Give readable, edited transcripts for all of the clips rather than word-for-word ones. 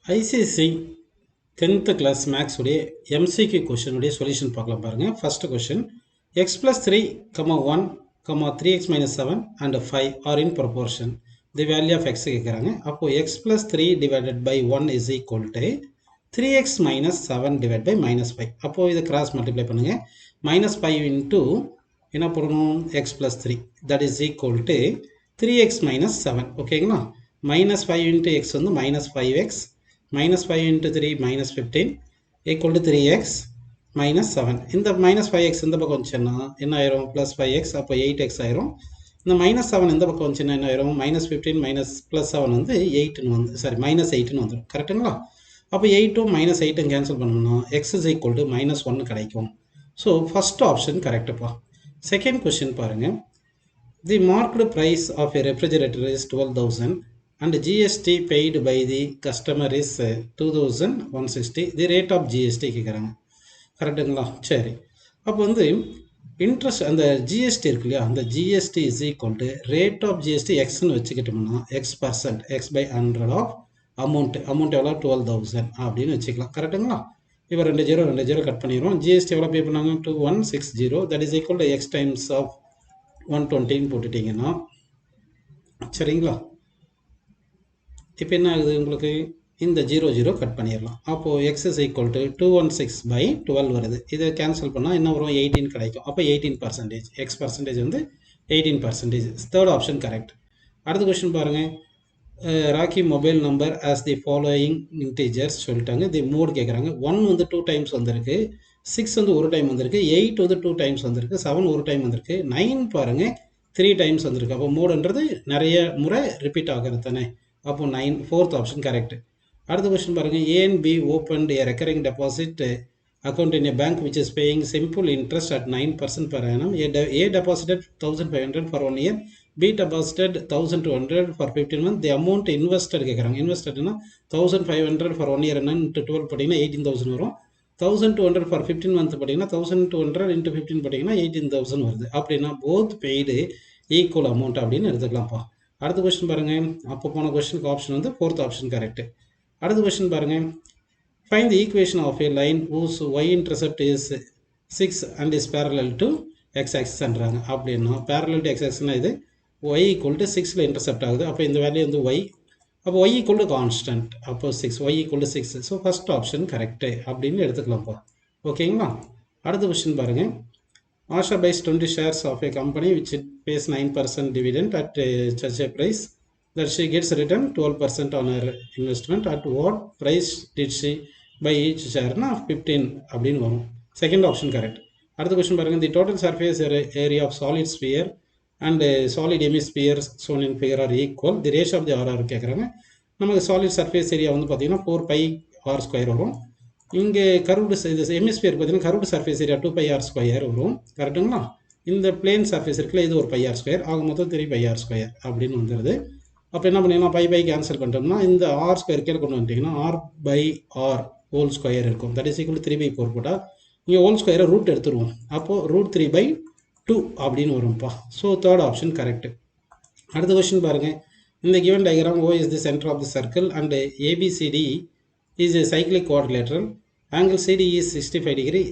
ICC 10th class maths உடைய MCQ question உடைய solution பார்க்கலாம் பாருங்க. First question x plus 3, 1, 3x minus 7 and 5 are in proportion. The value of x கேட்குறாங்க. அப்போ x plus 3 divided by 1 is equal to 3x minus 7 divided by minus 5. அப்போ இதை cross multiply பண்ணுங்க. minus 5 into என்ன போடணும் x plus 3 that is equal to 3x minus 7. ஓகேங்களா? minus 5 into x வந்து minus 5x minus 5 into 3 minus 15 equal to 3x minus 7. இந்த minus 5x இந்த பக்கம் வந்துச்சுன்னா என்ன ஆயிரும் plus 5x அப்போ 8x ஆயிரும். இந்த minus 7 இந்த பக்கம் வந்துச்சுன்னா என்ன ஆயிரும் minus 15 minus plus 7 வந்து 8 வந்து சாரி minus 8 வந்துடும். கரெக்டுங்களா? அப்போ 8 minus 8 கேன்சல் பண்ணோம்னா x is equal to minus 1 கிடைக்கும். ஸோ ஃபர்ஸ்ட் ஆப்ஷன் கரெக்டுப்பா. செகண்ட் கொஸ்டின் பாருங்க. The marked price of a refrigerator is 12,000 and GST paid by the customer is 2,160. The rate of GST கேட்குறாங்க. கரெக்டுங்களா? சரி, அப்போ வந்து இன்ட்ரெஸ்ட் அந்த ஜிஎஸ்டி இருக்கு இல்லையா, அந்த GST is equal to rate of GST எக்ஸ்ன்னு வச்சுக்கிட்டோம்னா x% x by 100 of amount எவ்வளோ 12,000 அப்படின்னு வச்சுக்கலாம். கரெக்டுங்களா? இப்போ 2 ஜீரோ கட் பண்ணிடுவோம். ஜிஎஸ்டி எவ்வளோ பே பண்ணாங்க 2160. That is equal to X times of 120 போட்டுட்டிங்கன்னா சரிங்களா? இப்போ என்ன ஆகுது உங்களுக்கு இந்த 0 கட் பண்ணிடலாம். அப்போது x is equal to 216 by 12 வருது. இதை கேன்சல் பண்ணால் என்ன வரும் 18 கிடைக்கும். அப்போ 18% x பர்சன்டேஜ் வந்து 18%. Third option correct. அடுத்த கொஸ்டின் பாருங்கள். Rakhi mobile number as the following integers சொல்லிட்டாங்க. தி மோட் கேட்குறாங்க. 1 வந்து 2 டைம்ஸ் வந்திருக்கு, 6 வந்து ஒரு டைம் வந்திருக்கு, 8 வந்து 2 டைம்ஸ் வந்திருக்கு, 7 ஒரு டைம் வந்திருக்கு, 9 பாருங்கள் 3 டைம்ஸ் வந்திருக்கு. அப்போ மோடுன்றது நிறைய முறை ரிப்பீட் ஆகிறது தானே. அப்போ 9 ஃபோர்த் ஆப்ஷன் கரெக்ட். அடுத்த கொஸ்டின் பாருங்கள். A and B opened a recurring deposit account in a bank which is paying simple interest at 9% per annum. A deposited 1,500 for 1 year. B deposited 1,200 for 15 months. The amount invested கேட்குறாங்க. இன்வெஸ்டட்னா 1,500 for 1 year என்னன்னு 12 போட்டிங்கன்னா 18,000 வரும். 1,200 for 15 months போட்டிங்கன்னா 1,200 into 15 போட்டிங்கன்னா 18,000 வருது. அப்படின்னா both paid equal amount அப்படின்னு எடுத்துக்கலாம்ப்பா. அடுத்த கொஸ்டின் பாருங்கள். அப்போ போன கொஸ்டினுக்கு ஆப்ஷன் வந்து ஃபோர்த் ஆப்ஷன் கரெக்ட். அடுத்த கொஸ்டின் பாருங்கள். Find the equation of a line whose y intercept is 6 and is parallel to x-axisன்றாங்க. அப்படின்னா parallel to x-axisனா இது y equal to 6ல இன்டர்செப்ட் ஆகுது. அப்போ இந்த வேல்யூ வந்து y. அப்போ y equal to கான்ஸ்டன்ட். அப்போ 6 y equal to 6. So first option correct அப்படின்னு எடுத்துக்கலாம்ப்பா. ஓகேங்களா? அடுத்த கொஸ்டின் பாருங்கள். Asha buys 20 shares of a company which it pays 9% dividend at such a price that she gets return 12% on her investment. At what price did she buy each share? 15 அப்படின்னு வரும். Second option correct. அடுத்த question பாருங்கள். The total surface area of solid sphere and solid hemisphere shown in figure are equal. The ratio of the R கேட்குறாங்க. நமக்கு solid surface area வந்து பார்த்தீங்கன்னா 4πr² வரும். இங்கே கருவுடு இது ஹெமிஸ்பியர் பார்த்தீங்கன்னா கருவுடு சர்ஃபேஸ் ஏரியா 2πr² வரும். கரெக்டுங்களா? இந்த பிளேன் சர்ஃபேஸ் இருக்குல்ல, இது ஒரு πr². ஆக மொத்தம் 3πr² அப்படின்னு வந்துடுது. அப்போ என்ன பண்ணிங்கன்னா பை கேன்சல் பண்ணிட்டோம்னா இந்த r² கீழே கொண்டு வந்துட்டிங்கன்னா r/r ஹோல் ஸ்கொயர் இருக்கும். தட் இஸ் ஈக்குவல் 3/4 போட்டால் இங்கே ஹோல் ஸ்கொயரை ரூட் எடுத்துருவோம். அப்போது √3/2 அப்படின்னு வரும்ப்பா. So third option correct. அடுத்த கொஸ்டின் பாருங்கள். இந்த given diagram O is the center of the circle and ABCD is a cyclic quadrilateral. Angle CD is 65 degree.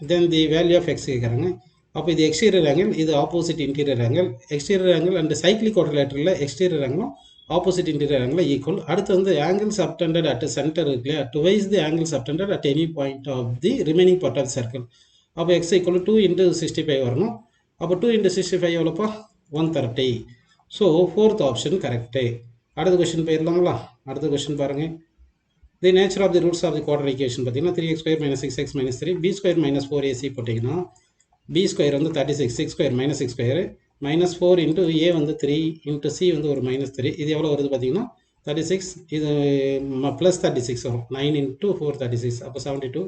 Then the value of x கேட்குறாங்க. அப்போ இது எக்ஸ்டீரியர் ஆங்கிள், இது opposite interior angle. Exterior angle and cyclic குவாட்ரிலேட்டரில் exterior ஆங்கிளும் opposite interior angle equal. அடுத்து வந்து angle subtended at centre இருக்கு இல்லையா, twice the angle subtended at any point of the remaining part of circle. அப்போ x equal 2 into 65 வரணும். அப்போ 2 into 65 எவ்வளோப்பா 130. So fourth option correct. அடுத்த கொஸ்டின் போயிடலாங்களா? அடுத்த கொஸ்டின் பாருங்கள். The nature of the roots of the குவாட்ரேட்டர் equation பார்த்தீங்கன்னா 3x² - 6x - 3 b² - 4ac போட்டிங்கன்னா b² வந்து 36, 6² - 6² -4 into a வந்து 3 into c வந்து ஒரு -3. இது எவ்வளோ வருது பார்த்தீங்கன்னா 36. இது ப்ளஸ் 36 வரும். 9 into 4 36. அப்போ 72.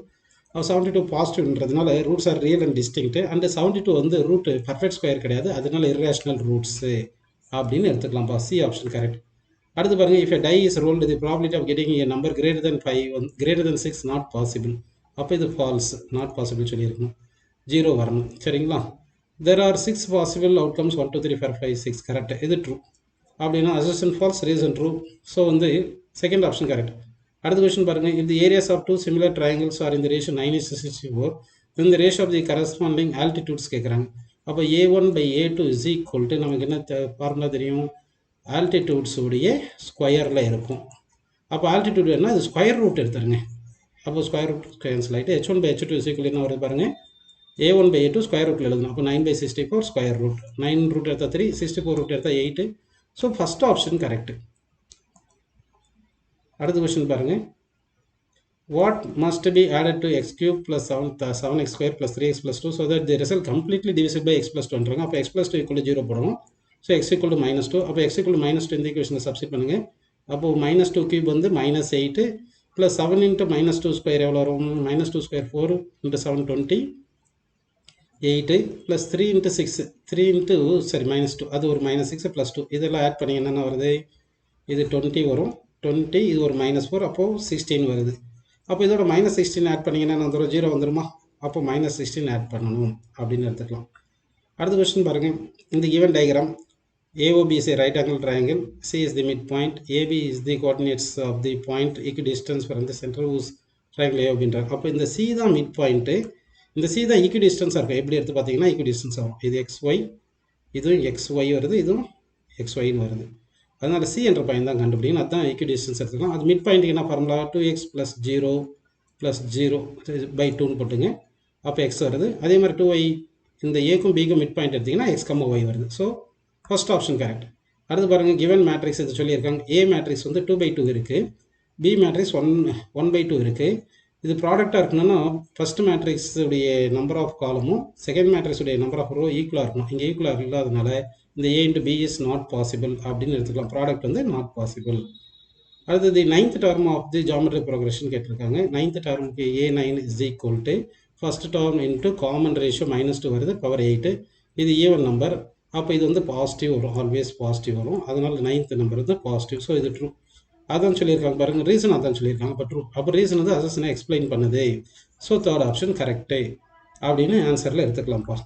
அப்போ 72 பாசிட்டிவ்ன்றதுனால roots are real and distinct. And 72 வந்து ரூட் பர்ஃபெக்ட் ஸ்கொயர் கிடையாது, அதனால இர்ரேஷனல் ரூட்ஸு அப்படின்னு எடுத்துக்கலாம்ப்பா. C option correct. அடுத்து பாருங்கள். If a die is rolled the probability of getting a number greater than 6 not possible. அப்போ இது ஃபால்ஸ், நாட் பாசிபிள் சொல்லியிருக்கணும். 0 வரணும். சரிங்களா? there are 6 possible outcomes 1 2 3 4 5 6 correct. இது ட்ரூ. அப்படின்னா assertion false, reason true. So வந்து செகண்ட் ஆப்ஷன் கரெக்ட். அடுத்த question பாருங்க, if the areas of two similar triangles are in the ratio 9:64, then the ratio of the corresponding altitudes கேட்குறாங்க. அப்போ a1 by a2 is equal to நமக்கு என்ன formula தெரியும், altitudes உடைய ஸ்கொயரில் இருக்கும். அப்போ ஆல்டிடியூட் என்ன, அது ஸ்கொயர் ரூட் எடுத்துருங்க. அப்போ ஸ்கொயர் ரூட் கேன்சல் ஆகிட்டு h1 by h2 is equal என்ன வருது பாருங்க, a1 by a2 ஸ்கொயர் ரூட்டில் எழுதணும். அப்போ 9/64 ஸ்கொயர் ரூட், 9 ரூட் எடுத்தால் 3, 64 ரூட் எடுத்தால் 8. So first option correct. அடுத்த கொஸ்டின் பாருங்கள், what must be added to x cube plus 7x square plus 3x plus 2 so that the result completely divisible by x plus 2 அப்போ x plus 2 equal to 0 போடணும். So x equal to -2. அப்போ x equal to -2 இந்த ஈக்குவேஷனை substitute பண்ணுங்கள். அப்போது -2 cube வந்து -8 plus 7 into -2 square எவ்வளோ வரும், -2 square 4 into 7 28 plus 3 into 6 3 into -2 அது ஒரு -6 ப்ளஸ் 2 இதெல்லாம் ஆட் பண்ணி என்னென்ன வருது, இது 20 வரும், 20 இது ஒரு -4 அப்போது 16 வருது. அப்போ இதோட -16 ஆட் பண்ணிங்கன்னா அந்த 0 வந்துடுமா, அப்போ -16 ஆட் பண்ணணும் அப்படின்னு எடுத்துக்கலாம். அடுத்த கொஸ்டின் பாருங்கள், இந்த given diagram AOB is a right angle triangle, C is the midpoint, AB is the coordinates of the point equidistance from the center whose triangle AOBன்றாங்க. அப்போ இந்த C தான் மிட் பாயிண்ட்டு, இந்த C தான் ஈக்குடிஸ்டன்ஸாக இருக்கும். எப்படி எடுத்து பார்த்தீங்கன்னா ஈக்குடிஸ்டன்ஸ் ஆகும். இது XY, இதுவும் XY வருது, இதுவும் XYன்னு வருது. அதனால் C என்ற பாயிண்ட் தான் கண்டுபிடிக்கணும். அதுதான் ஈக்குடிஸ்டன்ஸ் எடுத்துக்கலாம். அது மிட் பாயிண்ட்டுக்கு என்ன ஃபார்முலா, 2x + 0 + 0 by 2ன்னு போட்டுங்க. அப்போ x வருது. அதே மாதிரி 2y இந்த ஏக்கும் பிக்கும் மிட் பாயிண்ட் எடுத்திங்கன்னா x, y வருது. So first option correct. அடுத்து பாருங்கள், கிவன் மேட்ரிக்ஸ் இது சொல்லியிருக்காங்க. A மேட்ரிக்ஸ் வந்து 2/2 இருக்குது, B மேட்ரிக்ஸ் 1/2 இருக்குது. இது ப்ராடக்டாக இருக்கணும்னா ஃபஸ்ட் மேட்ரிக்ஸ் உடைய நம்பர் ஆஃப் காலமும் செகண்ட் மேட்ரிக்ஸ் உடைய நம்பர் ஆஃப் ரோ ஈக்குவலாக இருக்கணும். இங்கே ஈக்குவலாக இல்லாதனால இந்த A × B is not possible அப்படின்னு எடுத்துக்கலாம். ப்ராடக்ட் வந்து நாட் பாசிபிள். அடுத்தது 9th term of the geometric progression கேட்டிருக்காங்க. 9th டேர்முக்கு A9 is equal to first term into common ratio -2 வருது, பவர் 8. இது ஈவன் நம்பர், அப்போ இது வந்து பாசிட்டிவ் வரும், ஆல்வேஸ் பாசிட்டிவ் வரும். அதனால் 9th நம்பர் வந்து பாசிட்டிவ். ஸோ இது ட்ரூ. அதான் சொல்லியிருக்காங்க பாருங்கள், ரீசன் அதான் சொல்லியிருக்காங்க. அப்போ ட்ரூ. அப்போ ரீசன் வந்து அசஸ்னை எக்ஸ்பிளைன் பண்ணுது. ஸோ தேர்ட் ஆப்ஷன் கரெக்டு அப்படின்னு ஆன்சரில் எடுத்துக்கலாம்ப்பா.